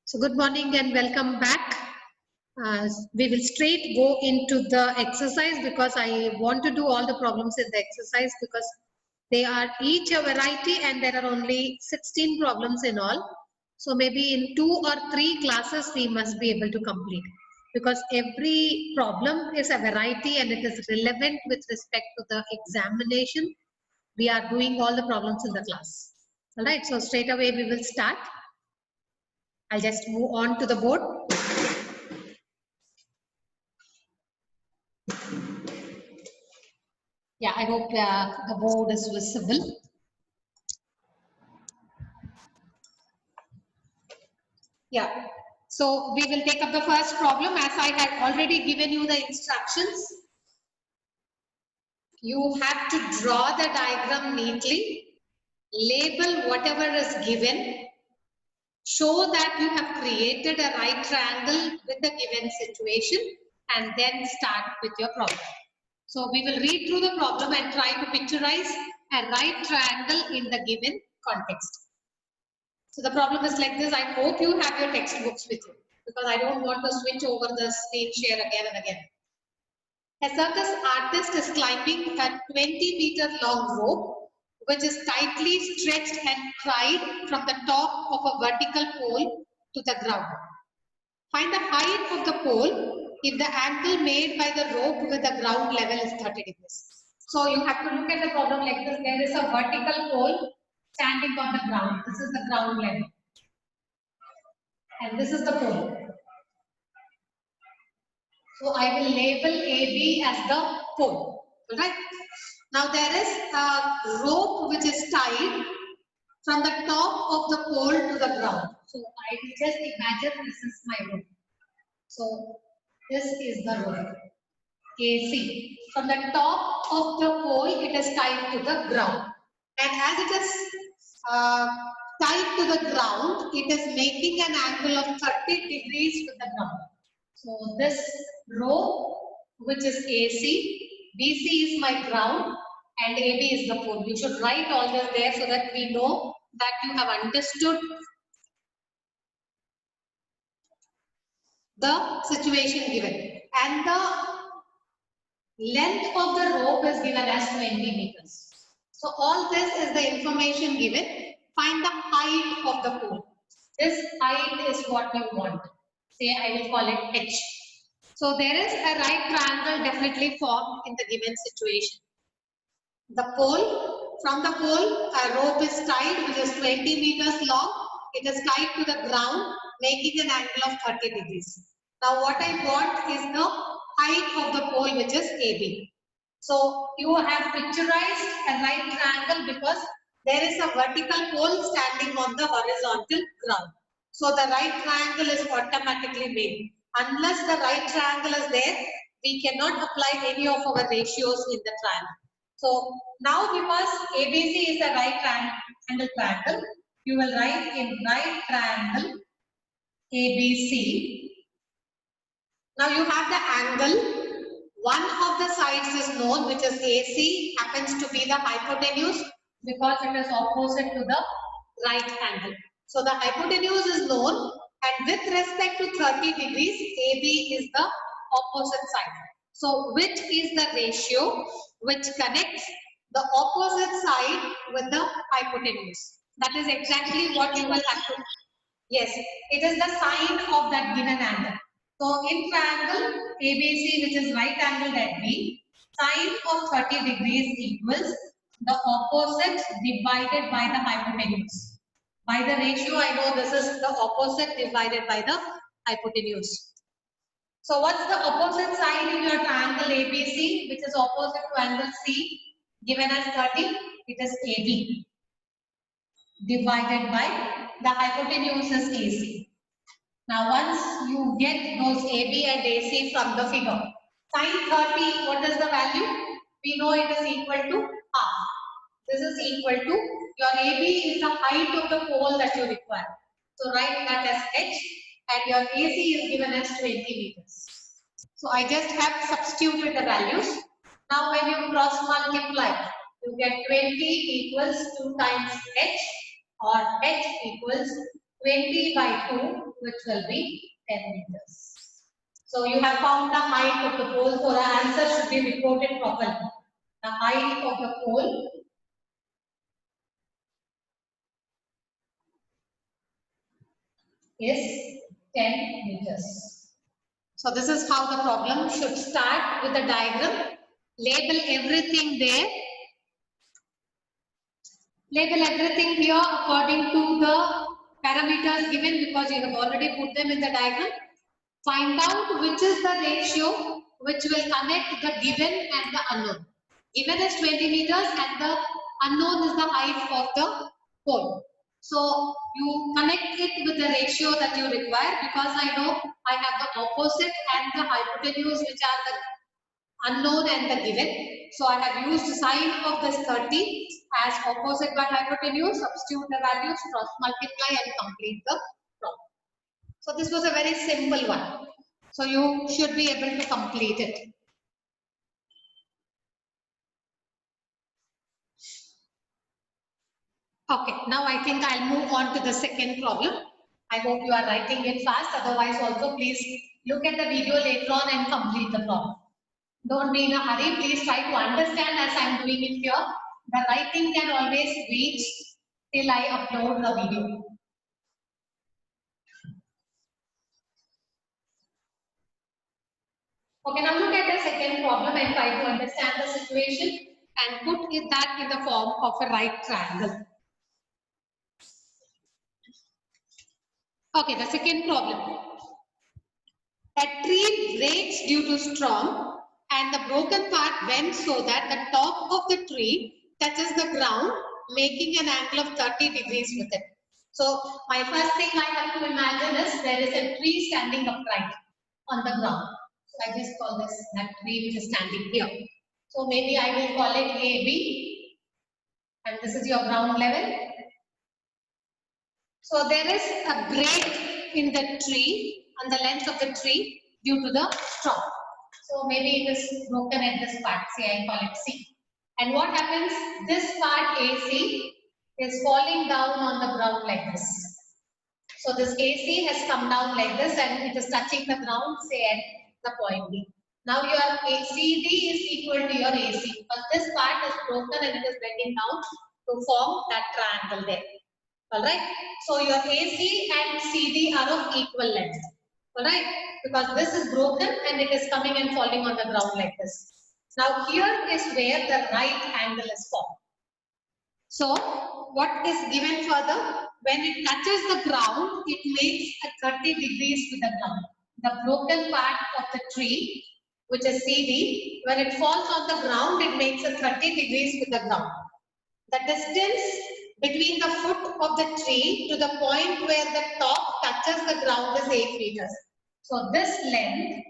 So good morning and welcome back. We will straight go into the exercise because I want to do all the problems in the exercise because they are each a variety and there are only 16 problems in all. So maybe in 2 or 3 classes we must be able to complete because every problem is a variety and it is relevant with respect to the examination. We are doing all the problems in the class. All right, so straight away we will start. I'll just move on to the board. Yeah, I hope the board is visible. Yeah, so we will take up the first problem as I had already given you the instructions. You have to draw the diagram neatly, label whatever is given, show that you have created a right triangle with the given situation, and then start with your problem. So we will read through the problem and try to picturize a right triangle in the given context. So the problem is like this. I hope you have your textbooks with you because I don't want to switch over the screen share again and again. A circus artist is climbing a 20-meter long rope which is tightly stretched and tied from the top of a vertical pole to the ground. Find the height of the pole if the angle made by the rope with the ground level is 30 degrees. So you have to look at the problem like this. There is a vertical pole standing on the ground. This is the ground level. And this is the pole. So I will label AB as the pole. Alright. Now there is a rope which is tied from the top of the pole to the ground. So I will just imagine this is my rope. So this is the rope. AC. From the top of the pole it is tied to the ground. And as it is tied to the ground, it is making an angle of 30 degrees with the ground. So this row, which is AC, BC is my ground, and AB is the pole. You should write all this there so that we know that you have understood the situation given. And the length of the rope is given as 20 meters. So all this is the information given. Find the height of the pole. This height is what you want. Say I will call it H. So there is a right triangle definitely formed in the given situation. The pole, from the pole, a rope is tied which is 20 meters long. It is tied to the ground, making an angle of 30 degrees. Now what I want is the height of the pole which is AB. So you have picturized a right triangle because there is a vertical pole standing on the horizontal ground. So the right triangle is automatically made. Unless the right triangle is there, we cannot apply any of our ratios in the triangle. So now because ABC is a right triangle, you will write in right triangle ABC. Now you have the angle. One of the sides is known, which is AC, happens to be the hypotenuse because it is opposite to the right angle. So the hypotenuse is known, and with respect to 30 degrees, AB is the opposite side. So which is the ratio which connects the opposite side with the hypotenuse? That is exactly what you will have to. Yes, it is the sine of that given angle. So in triangle ABC, which is right angled at B, sine of 30 degrees equals the opposite divided by the hypotenuse. By the ratio, I know this is the opposite divided by the hypotenuse. So what's the opposite side in your triangle ABC, which is opposite to angle C, given as 30? It is AB divided by the hypotenuse is AC. Now once you get those AB and AC from the figure, sine 30, what is the value? We know it is equal to half. This is equal to, your AB is the height of the pole that you require. So write that as H, and your AC is given as 20 meters. So I just have substituted the values. Now when you cross multiply, you get 20 equals 2 times H, or H equals 20 by 2, which will be 10 meters. So you have found the height of the pole, so the answer should be reported properly. The height of the pole is 10 meters. So this is how the problem should start with the diagram. Label everything there. Label everything here according to the parameters given because you have already put them in the diagram. Find out which is the ratio which will connect the given and the unknown. Given is 20 meters and the unknown is the height of the pole. So you connect it with the ratio that you require because I know I have the opposite and the hypotenuse which are the unknown and the given. So I have used sine of this 30 as opposite by hypotenuse, substitute the values, cross multiply and complete the problem. So this was a very simple one. So you should be able to complete it. Okay, now I think I'll move on to the second problem. I hope you are writing it fast. Otherwise also please look at the video later on and complete the problem. Don't be in a hurry. Please try to understand as I'm doing it here. The writing can always wait till I upload the video. Okay, now look at the second problem and try to understand the situation and put that in the form of a right triangle. Okay, the second problem. A tree breaks due to storm and the broken part bends so that the top of the tree touches the ground, making an angle of 30 degrees with it. So my first thing I have to imagine is there is a tree standing upright on the ground. So I just call this that tree which is standing here. So maybe I will call it AB and this is your ground level. So there is a break in the tree, on the length of the tree due to the storm. So maybe it is broken at this part, say I call it C. And what happens, this part AC is falling down on the ground like this. So this AC has come down like this and it is touching the ground, say at the point B. Now your CD is equal to your AC, but this part is broken and it is bending down to form that triangle there. Alright, so your AC and CD are of equal length. Alright, because this is broken and it is coming and falling on the ground like this. Now here is where the right angle is formed. So what is given further? When it touches the ground, it makes a 30 degrees with the ground. The broken part of the tree, which is CD, when it falls on the ground, it makes a 30 degrees with the ground. The distance between the foot of the tree to the point where the top touches the ground is 8 meters. So this length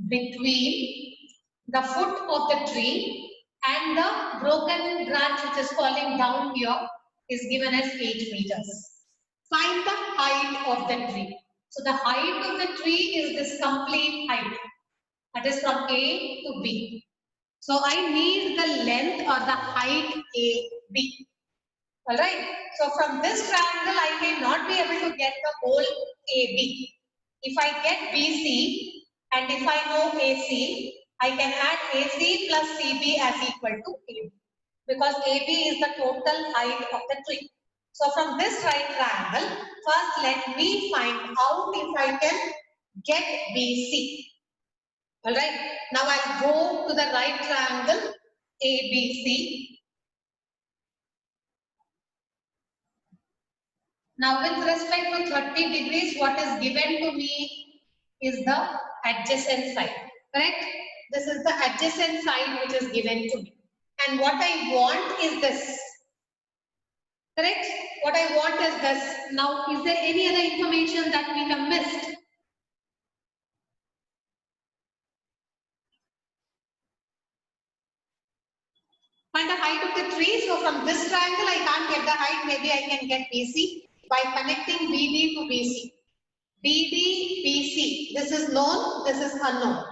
between the foot of the tree and the broken branch which is falling down here is given as 8 meters. Find the height of the tree. So the height of the tree is this complete height. That is from A to B. So I need the length or the height AB. Alright. So from this triangle I may not be able to get the whole AB. If I get BC and if I know AC, I can add AC plus CB as equal to AB. Because AB is the total height of the tree. So from this right triangle, first let me find out if I can get BC. Alright, now I'll go to the right triangle ABC. Now with respect to 30 degrees, what is given to me is the adjacent side. Correct? This is the adjacent side which is given to me. And what I want is this. Correct? What I want is this. Now, is there any other information that we have missed? Find the height of the tree. So from this triangle, I can't get the height. Maybe I can get BC by connecting BD to BC. BD, BC. This is known. This is unknown.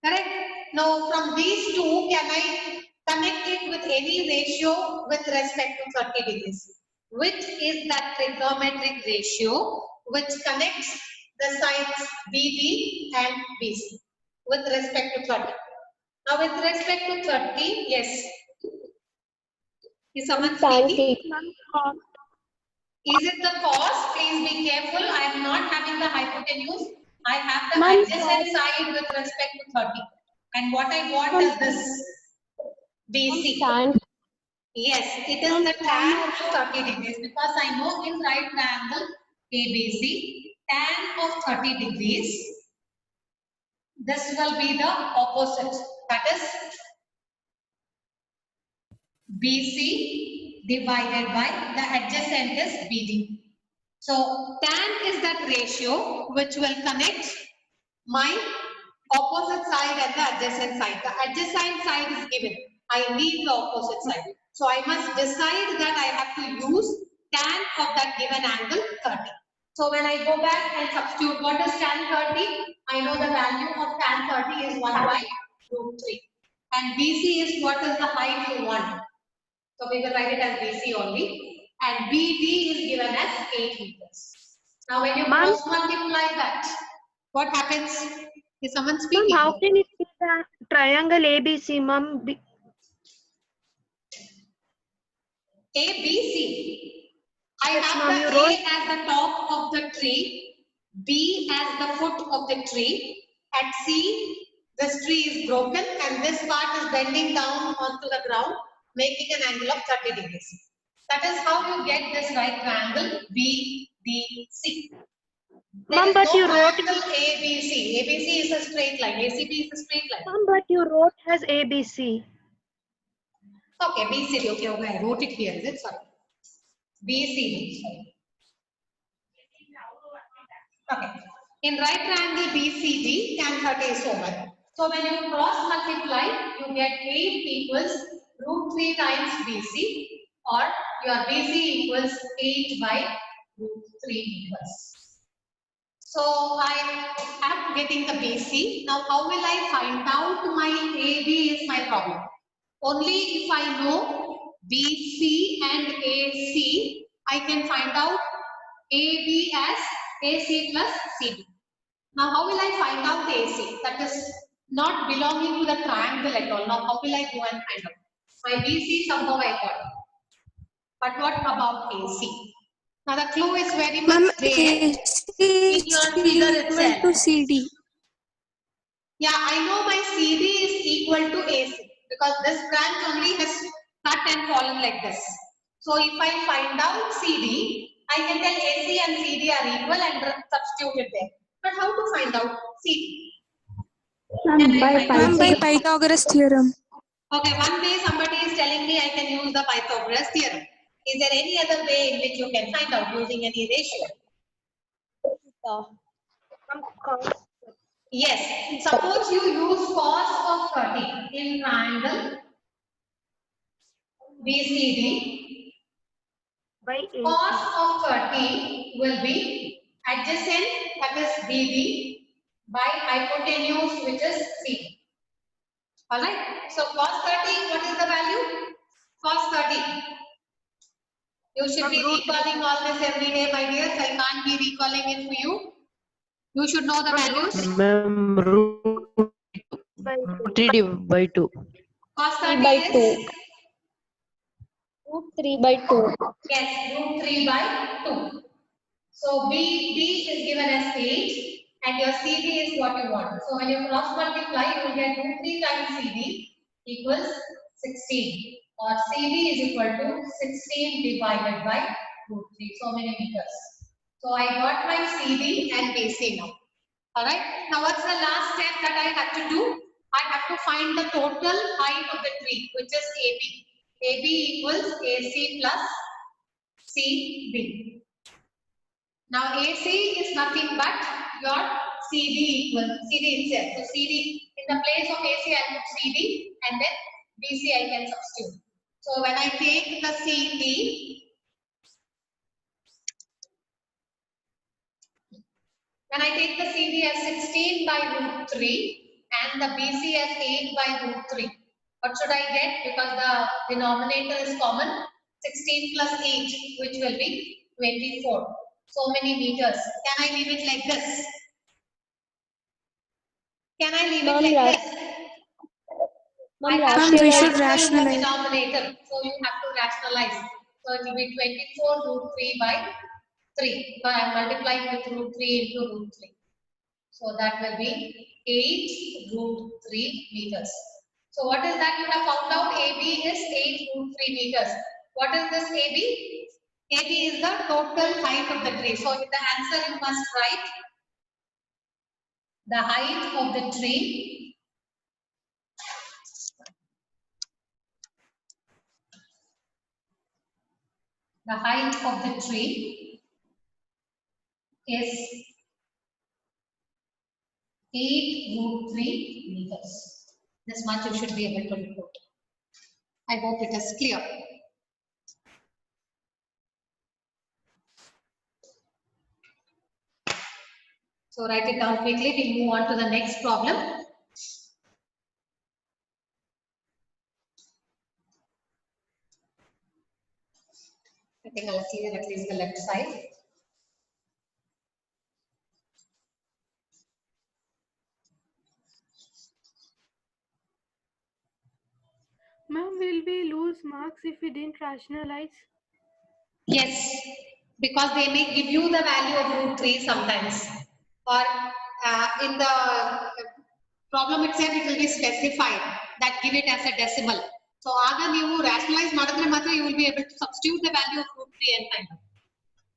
Correct? Now from these two, can I connect it with any ratio with respect to 30 degrees? Which is that trigonometric ratio which connects the sides BD and BC with respect to 30. Now with respect to 30, yes. Is someone speaking? Is it the cos? Please be careful. I am not having the hypotenuse. I have the adjacent side with respect to 30. And what I want is this BC. Yes, it is the tan of 30 degrees because I know in right triangle ABC, tan of 30 degrees, this will be the opposite. That is BC divided by the adjacent is BD. So tan is that ratio which will connect my opposite side and the adjacent side. The adjacent side is given. I need the opposite side. So I must decide that I have to use tan of that given angle 30. So when I go back and substitute what is tan 30, I know the value of tan 30 is 1 by root 3. And BC is what is the height you want. So we will write it as BC only. And BD is given as 8 meters. Now when you cross multiply that, what happens? Is someone speaking? How can it be the triangle ABC, ma'am? ABC. I have the A as the top of the tree, B as the foot of the tree. At C, this tree is broken and this part is bending down onto the ground, making an angle of 30 degrees. That is how you get this right triangle BDC. Ma'am, but you wrote ABC. ABC is a straight line. ACB is a straight line. Ma'am, but you wrote as ABC. Okay, BCD. Okay, I wrote it here. Is it? Sorry. BCD. Sorry. Okay. In right triangle BCD, tan 30 is over. So when you cross multiply, you get 8 equals root 3 times BC, or your BC equals 8 by root 3 meters. So I am getting the BC. Now how will I find out my AB is my problem? Only if I know BC and AC, I can find out AB as AC plus CD. Now how will I find out AC? That is not belonging to the triangle at all. Now how will I go and find out? My BC somehow I got. But what about AC? Now the clue is very much there in your figure itself. To CD. Yeah, I know my CD is equal to AC because this branch only has cut and fallen like this. So if I find out CD, I can tell AC and CD are equal and substitute it there. But how to find out CD? By Pythagoras theorem. Okay, one day somebody is telling me I can use the Pythagoras theorem. Is there any other way in which you can find out using any ratio? Yes, suppose you use cos of 30 in triangle BCD. Cos of 30 will be adjacent, that is BD, by hypotenuse, which is CD. Alright, so cos 30, what is the value? Cos 30. You should be recalling all this every day, my dears. I can't be recalling it for you. You should know the values. Root 3 by 2. Cos 30 is? Root 3 by 2. Yes, root 3 by 2. So BD is given as 8 and your CD is what you want. So when you cross multiply, you will get root 3 times CD equals 16. Or CD is equal to 16 divided by root 3. So many meters. So I got my CD and BC now. Alright. Now what's the last step that I have to do? I have to find the total height of the tree, which is AB. AB equals AC plus CB. Now AC is nothing but your CD equals CD itself. So CD in the place of AC I put CD and then BC I can substitute. So when I take the CD, when I take the CD as 16 by root 3 and the BC as 8 by root 3, what should I get? Because the denominator is common, 16 plus 8, which will be 24. so many meters. Can I leave it like this? Can I leave it Ma'am, like this? I Ma'am, have we to should cancel the rationalize. denominator. So you have to rationalize. So it will be 24 root 3 by 3. But I am multiplying with root 3 into root 3. So that will be 8 root 3 meters. So what is that you have found out? AB is 8 root 3 meters. What is this AB? AB is the total height of the tree. So in the answer you must write the height of the tree is 8 root 3 meters. This much you should be able to report. I hope it is clear. So write it down quickly. We move on to the next problem. I think I'll clear at least the left side. Ma'am, will we lose marks if we didn't rationalize? Yes, because they may give you the value of root 3 sometimes. Or in the problem itself, it will be specified that give it as a decimal. So, ಆಗ ನೀವು rationalize ಮಾಡಿದ್ರೆ ಮಾತ್ರ you will be able to substitute the value of root 3 and find out.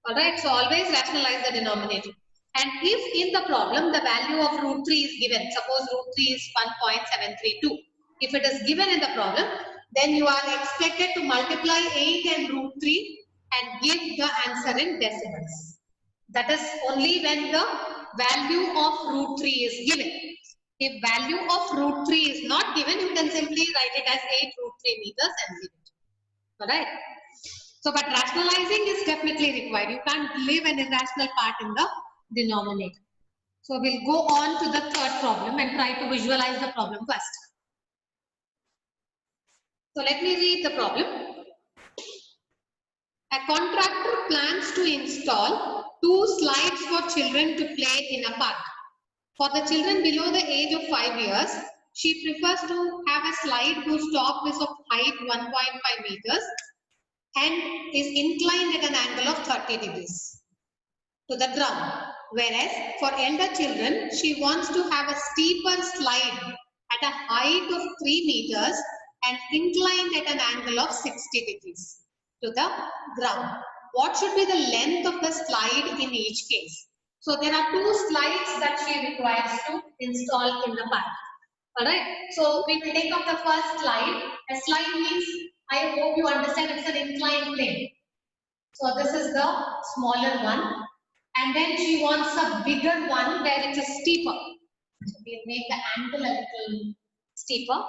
Alright, so always rationalize the denominator. And if in the problem the value of root 3 is given, suppose root 3 is 1.732. If it is given in the problem, then you are expected to multiply 8 and root 3 and give the answer in decimals. That is only when the value of root 3 is given. If value of root 3 is not given, you can simply write it as 8 root 3 meters and leave it. Alright. So, but rationalizing is definitely required. You can't leave an irrational part in the denominator. So, we'll go on to the third problem and try to visualize the problem first. So, let me read the problem. A contractor plans to install 2 slides for children to play in a park. For the children below the age of 5 years, she prefers to have a slide whose top is of height 1.5 meters and is inclined at an angle of 30 degrees to the ground. Whereas for elder children, she wants to have a steeper slide at a height of 3 meters and inclined at an angle of 60 degrees to the ground. What should be the length of the slide in each case? So there are 2 slides that she requires to install in the park. Alright, so we will take up the first slide. A slide means, I hope you understand, it's an inclined plane. So this is the smaller one. And then she wants a bigger one where it is steeper. So we make the angle a little steeper.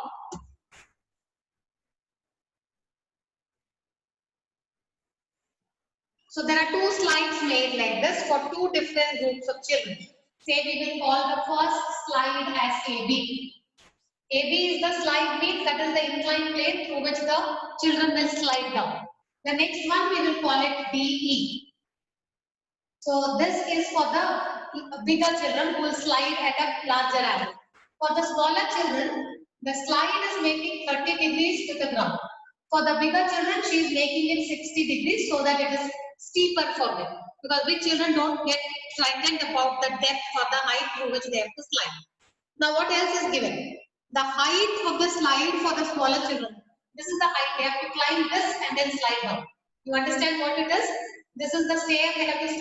So there are 2 slides made like this for 2 different groups of children. Say we will call the first slide as AB. AB is the slide means that is the inclined plane through which the children will slide down. The next one we will call it DE. So this is for the bigger children who will slide at a larger angle. For the smaller children, the slide is making 30 degrees to the ground. For the bigger children, she is making it 60 degrees so that it is steeper for them. Because big children don't get frightened about the depth or the height through which they have to slide. Now what else is given? The height of the slide for the smaller children. This is the height. They have to climb this and then slide down. You understand what it is? This is the stair they have to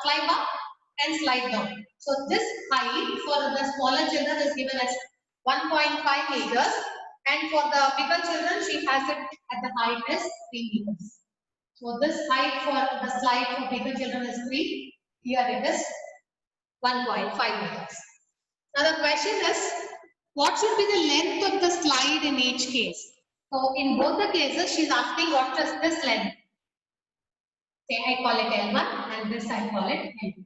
climb up and slide down. So this height for the smaller children is given as 1.5 meters, and for the bigger children she has it at the height as 3 meters. So this height for the slide for bigger children is 3. Here it is 1.5 meters. Now the question is, what should be the length of the slide in each case? So in both the cases she is asking what is this length. Say I call it L1 and this I call it L2.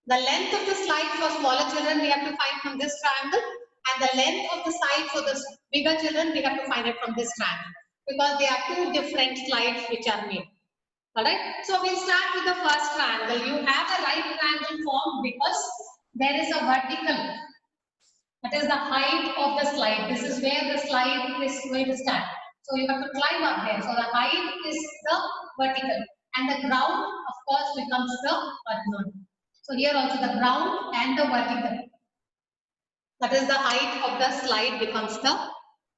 The length of the slide for smaller children we have to find from this triangle, and the length of the slide for the bigger children we have to find it from this triangle, because they are 2 different slides which are made. Alright, so we'll start with the first triangle. You have a right triangle formed because there is a vertical. That is the height of the slide. This is where the slide is going to stand. So you have to climb up there. So the height is the vertical. And the ground, of course, becomes the unknown. So here also the ground and the vertical. That is the height of the slide becomes the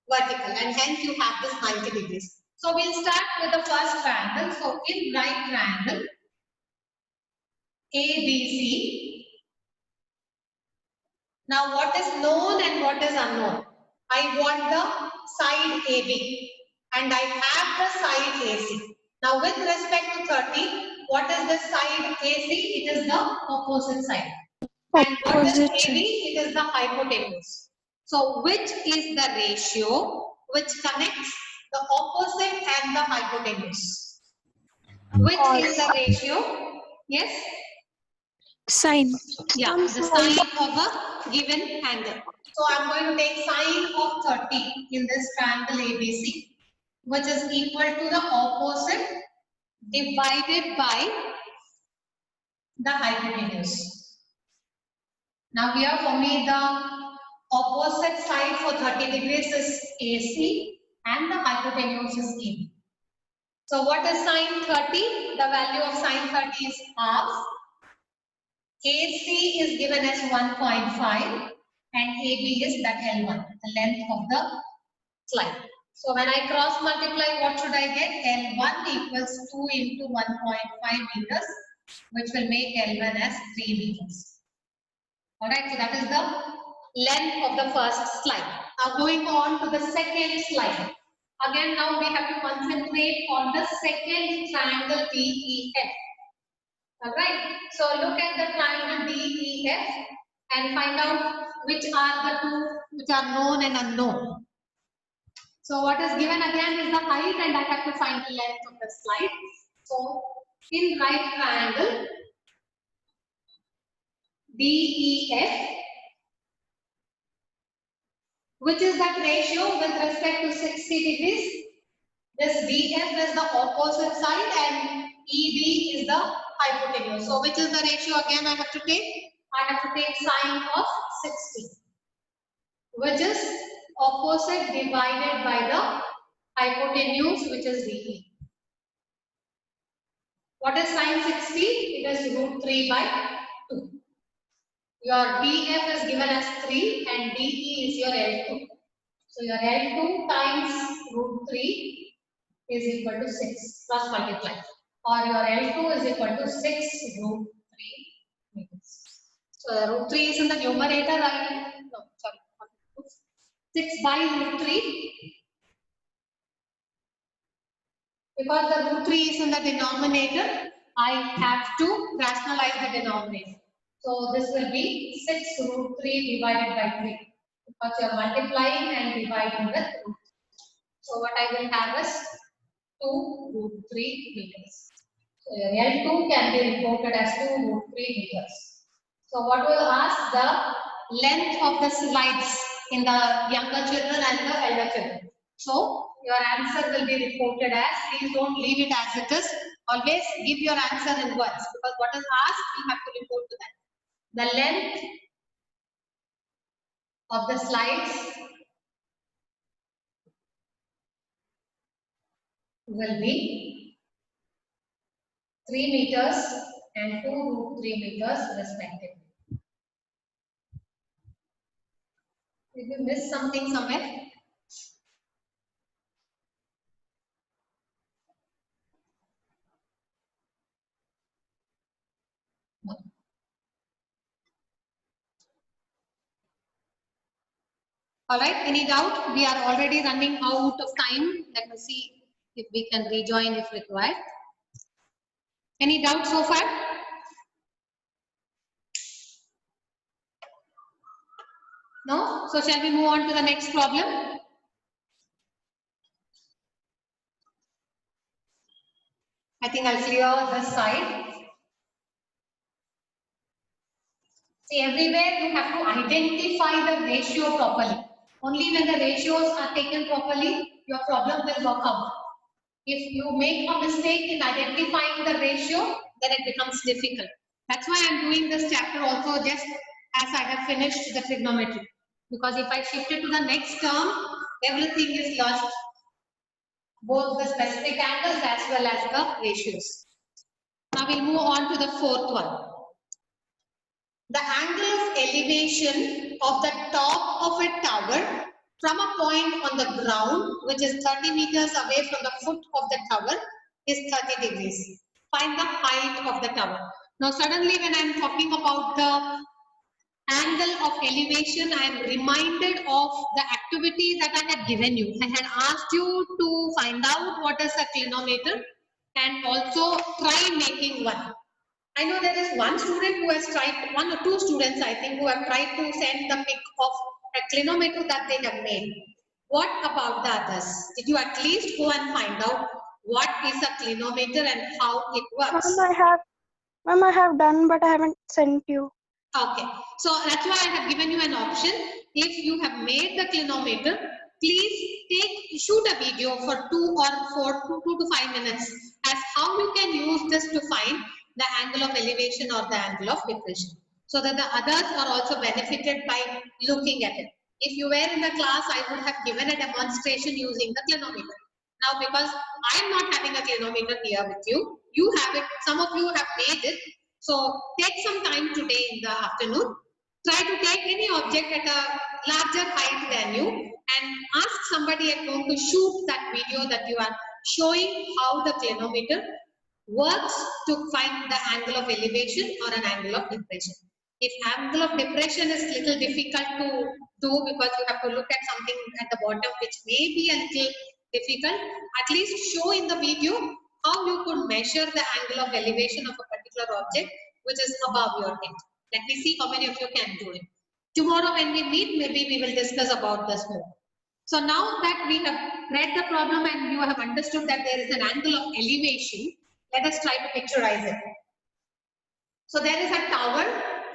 vertical. And hence you have this 90 degrees. So we'll start with the first triangle. So in right triangle, ABC. Now what is known and what is unknown? I want the side AB and I have the side AC. Now with respect to 30, what is the side AC? It is the opposite side. And what is AB? It is the hypotenuse. So which is the ratio which connects the opposite and the hypotenuse? Which is the ratio? Yes? Sine. Yeah, the sine of a given angle. So I'm going to take sine of 30 in this triangle ABC, which is equal to the opposite divided by the hypotenuse. Now here for me the opposite side for 30 degrees is AC and the hypotenuse is AB. So what is sine 30? The value of sine 30 is half. AC is given as 1.5 and AB is that L1, the length of the slide. So when I cross multiply, what should I get? L1 equals 2 into 1.5 meters, which will make L1 as 3 meters. Alright, so that is the length of the first slide. Now going on to the second slide. Again, now we have to concentrate on the second triangle DEF. Alright, so look at the triangle DEF and find out which are the two which are known and unknown. So what is given again is the height and I have to find the length of the slide. So in right triangle DEF, which is that ratio with respect to 60 degrees? This DF is the opposite side and EB is the hypotenuse. So which is the ratio again I have to take? I have to take sine of 60, which is opposite divided by the hypotenuse, which is DE. What is sine 60? It is root 3 by 2. Your DF is given as 3 and DE is your L2. So your L2 times root 3 is equal to 6, cross multiply. Or your L2 is equal to 6 root 3 meters. So the root 3 is in the numerator, no, sorry, 6 by root 3. Because the root 3 is in the denominator, I have to rationalize the denominator. So this will be 6 root 3 divided by 3. Because you are multiplying and dividing the root. So what I will have is 2 root 3 meters. So your L2 can be reported as 2 root 3 meters. So what will ask the length of the slides in the younger children and the elder children. So your answer will be reported as, please don't leave it as it is. Always give your answer in words because what is asked, you have to report to that. The length of the slides will be 3 meters and 2 root 3 meters respectively. Did you miss something somewhere? No. All right, any doubt? We are already running out of time. Let us see if we can rejoin if required. Any doubt so far? No? So shall we move on to the next problem? I think I'll clear this side. See, everywhere you have to identify the ratio properly. Only when the ratios are taken properly, your problem will work out. If you make a mistake in identifying the ratio, then it becomes difficult. That's why I'm doing this chapter also just as I have finished the trigonometry. Because if I shift it to the next term, everything is lost, both the specific angles as well as the ratios. Now we'll move on to the fourth one. The angle of elevation of the top of a tower from a point on the ground, which is 30 meters away from the foot of the tower, is 30 degrees. Find the height of the tower. Now suddenly when I am talking about the angle of elevation, I am reminded of the activity that I had given you. I had asked you to find out what is a clinometer and also try making one. I know there is one student who has tried, one or two students I think, who have tried to send the pic of a clinometer that they have made. What about the others? Did you at least go and find out what is a clinometer and how it works? Ma'am, I have done, but I haven't sent you. Okay, so that's why I have given you an option. If you have made the clinometer, please shoot a video for 2 to 5 minutes as how you can use this to find the angle of elevation or the angle of depression, so that the others are also benefited by looking at it. If you were in the class, I would have given a demonstration using the clinometer. Now, because I am not having a clinometer here with you, you have it, some of you have made it. So take some time today in the afternoon, try to take any object at a larger height than you and ask somebody at home to shoot that video that you are showing how the clinometer works to find the angle of elevation or an angle of depression. If angle of depression is little difficult to do because you have to look at something at the bottom which may be a little difficult, at least show in the video how you could measure the angle of elevation of a particular object which is above your head. Let me see how many of you can do it. Tomorrow when we meet, maybe we will discuss about this more. So now that we have read the problem and you have understood that there is an angle of elevation, let us try to picturize it. So there is a tower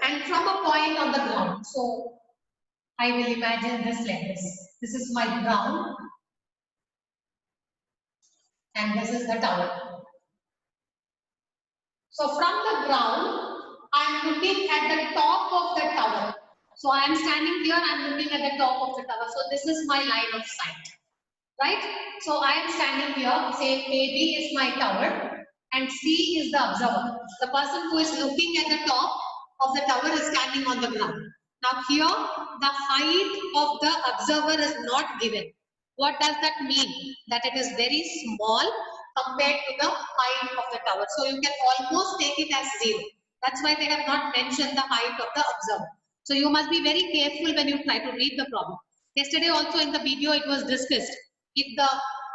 and from a point on the ground. So I will imagine this like this. This is my ground and this is the tower. So from the ground, I am looking at the top of the tower. So I am standing here, I am looking at the top of the tower. So this is my line of sight, right? So I am standing here, say AB is my tower and C is the observer. The person who is looking at the top of the tower is standing on the ground. Now here, the height of the observer is not given. What does that mean? That it is very small compared to the height of the tower. So you can almost take it as 0. That's why they have not mentioned the height of the observer. So you must be very careful when you try to read the problem. Yesterday also in the video it was discussed. If the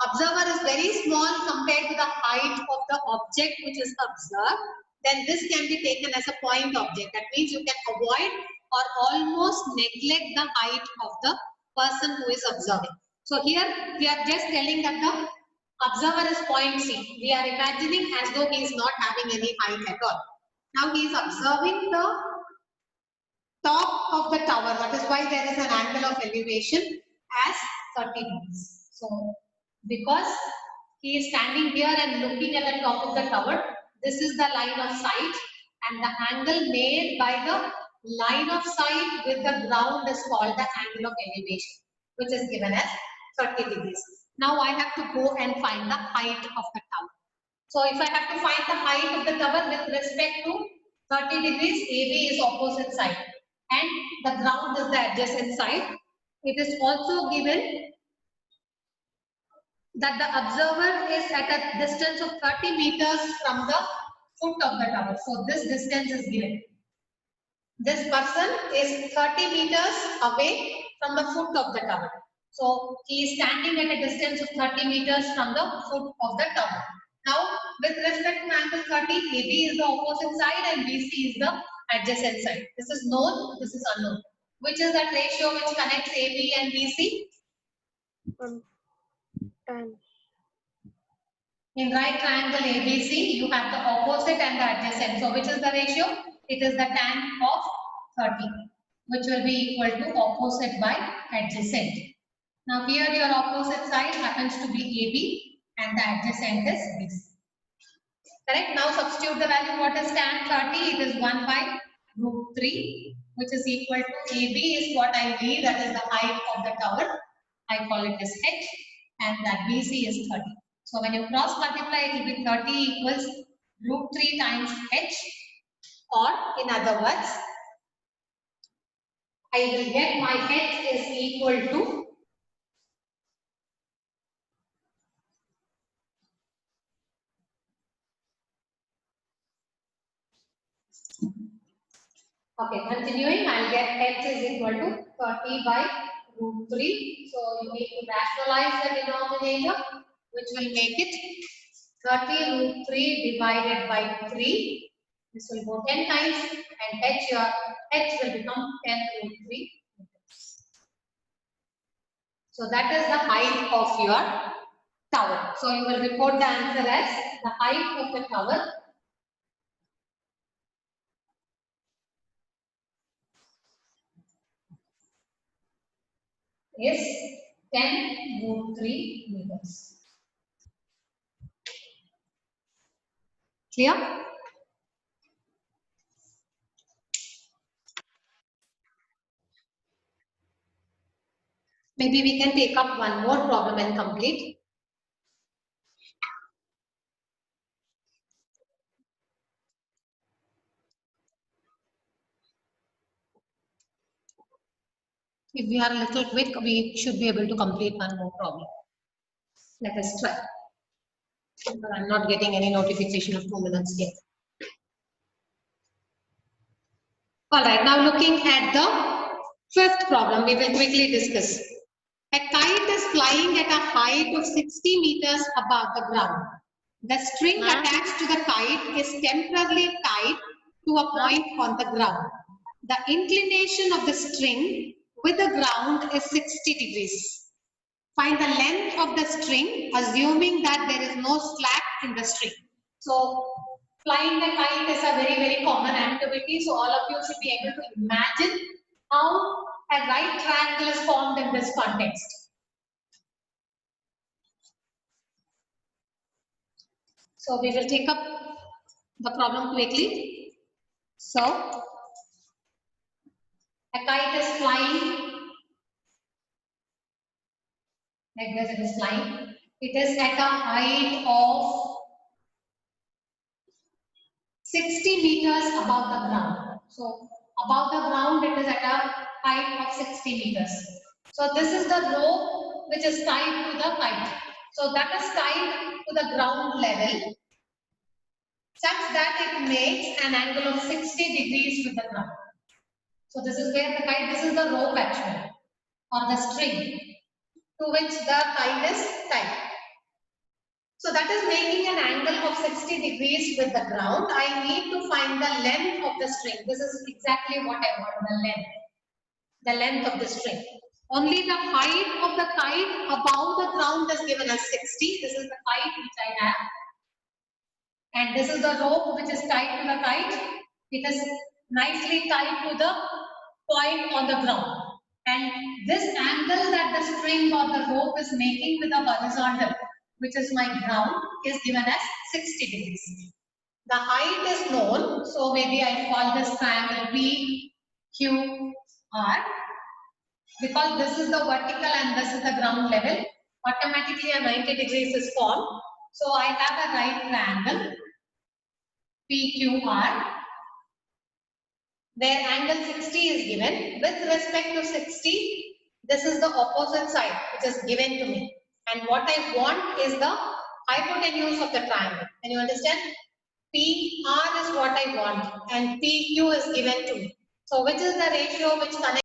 observer is very small compared to the height of the object which is observed, then this can be taken as a point object. That means you can avoid or almost neglect the height of the person who is observing. So here we are just telling that the observer is point C. We are imagining as though he is not having any height at all. Now he is observing the top of the tower. That is why there is an angle of elevation as 30 degrees. So because he is standing here and looking at the top of the tower, this is the line of sight and the angle made by the line of sight with the ground is called the angle of elevation, which is given as 30 degrees. Now I have to go and find the height of the tower. So if I have to find the height of the tower with respect to 30 degrees, AB is opposite side and the ground is the adjacent side. It is also given that the observer is at a distance of 30 meters from the foot of the tower. So this distance is given. This person is 30 meters away from the foot of the tower. So he is standing at a distance of 30 meters from the foot of the tower. Now with respect to angle 30, AB is the opposite side and BC is the adjacent side. This is known, this is unknown. Which is that ratio which connects AB and BC? 10. In right triangle ABC, you have the opposite and the adjacent. So which is the ratio? It is the tan of 30, which will be equal to opposite by adjacent. Now here your opposite side happens to be AB and the adjacent is BC. Correct? Now substitute the value. What is tan 30? It is 1 by root 3, which is equal to AB is what I need, that is the height of the tower. I call it as H, and that BC is 30. So when you cross multiply, it will be 30 equals root 3 times H, or in other words, I will get my H is equal to okay, continuing, I'll get H is equal to 30 by root 3. So you need to rationalize the denominator, which will make it 30 root 3 divided by 3. This will go 10 times, and H will become 10 root 3 meters. So that is the height of your tower. So you will report the answer as the height of the tower is 10 root 3 meters. Clear? Maybe we can take up one more problem and complete. If we are a little quick, we should be able to complete one more problem. Let us try. But I'm not getting any notification of 2 minutes yet. All right, now looking at the fifth problem, we will quickly discuss. A kite is flying at a height of 60 meters above the ground. The string attached to the kite is temporarily tied to a point on the ground. The inclination of the string with the ground is 60 degrees. Find the length of the string, assuming that there is no slack in the string. So, flying the kite is a very, very common activity. So, all of you should be able to imagine how a right triangle is formed in this context. So, we will take up the problem quickly. So, a kite is flying. Like this, it is flying. It is at a height of 60 meters above the ground. So, above the ground, it is at a height of 60 meters. So, this is the rope which is tied to the kite. So, that is tied to the ground level such that it makes an angle of 60 degrees with the ground. So, this is where the kite, this is the rope actually, or the string to which the kite is tied. So that is making an angle of 60 degrees with the ground. I need to find the length of the string. This is exactly what I want, the length of the string. Only the height of the kite above the ground is given as 60. This is the kite which I have. And this is the rope which is tied to the kite. It is nicely tied to the point on the ground. And this angle that the string or the rope is making with the horizontal, which is my ground, is given as 60 degrees. The height is known, so maybe I call this triangle PQR. Because this is the vertical and this is the ground level, automatically a 90 degrees is formed. So I have a right triangle PQR, where angle 60 is given. With respect to 60, this is the opposite side which is given to me. And what I want is the hypotenuse of the triangle. Can you understand? PR is what I want and PQ is given to me. So which is the ratio which connects